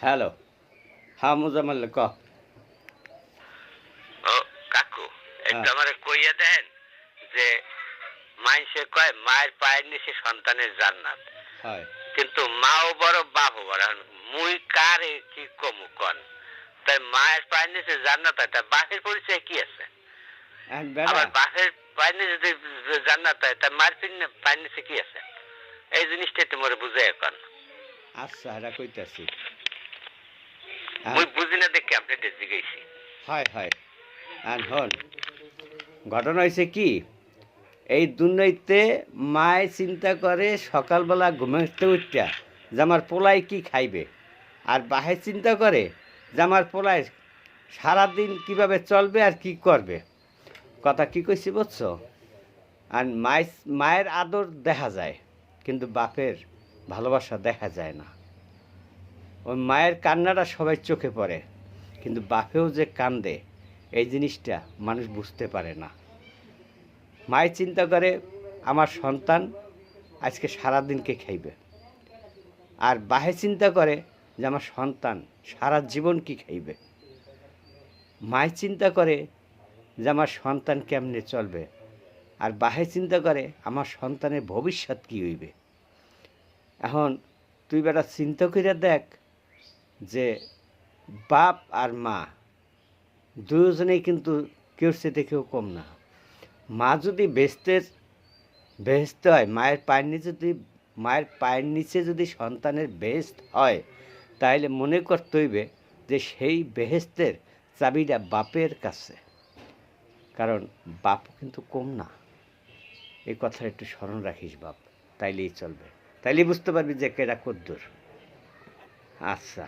Hello. হ্যাঁ, মোজাম্মেল ক। ও কাকু, একটু হ্যাঁ, আমারে কইয়া দেন যে মাইনসে কয় মায়ের পায়ের নিচে সন্তানের জান্নাত, হয়। কিন্তু মাও বড় বাপও বড়। এখন মুই কারে কি কমু কন? তাই মায়ের পায়ের নিচে জান্নাত হয়, তার বাপের পরিচয় কি আছে? এখন বেটা, আবার বাপের পায়ের নিচে যদি জান্নাত হয়, তার মায়ের পায়ের নিচে কি আছে? এই জিনিসটা তোমার বুঝে এখন আচ্ছা এটা কইতাছি। মুই এখন বুঝি না দেখে আপনি জিজ্ঞেসি। হয় হয়। এখন হন, ঘটনা হয়েছে কি, এই দুনিয়াতে মায় চিন্তা করে সকালবেলা ঘুমাতে উঠটা যে আমার পোলায় কি খাইবে, আর বাহে চিন্তা করে যে আমার পোলায় সারাদিন কিভাবে চলবে আর কি করবে। কথা কি কইছি বুঝছো? আর মায়ের আদর দেখা যায়, কিন্তু বাপের ভালোবাসা দেখা যায় না। ওই মায়ের কান্নাটা সবাই চোখে পড়ে, কিন্তু বাপেও যে কান্দে এই জিনিসটা মানুষ বুঝতে পারে না। মায়ের চিন্তা করে আমার সন্তান আজকে সারাদিনকে খাইবে, আর বাহে চিন্তা করে যে আমার সন্তান সারা জীবন কি খাইবে। মায়ের চিন্তা করে যে আমার সন্তান কেমনে চলবে, আর বাহে চিন্তা করে আমার সন্তানের ভবিষ্যৎ কী হইবে। এখন তুই বেটা চিন্তা করে দেখ যে বাপ আর মা দুজনেই কিন্তু কেউ চেয়ে কেউ কম না। মা যদি বেহেশতে হয়, মায়ের পায়ের নিচে যদি সন্তানের বেহেশত হয়, তাহলে মনে করতে হইবে যে সেই বেহেশতের চাবিটা বাপের কাছে। কারণ বাপ কিন্তু কম না, এই কথাটা একটু স্মরণ রাখিস বাপ, তাইলেই চলবে, তাইলেই বুঝতে পারবি যে কেডা কদ্দুর। আচ্ছা।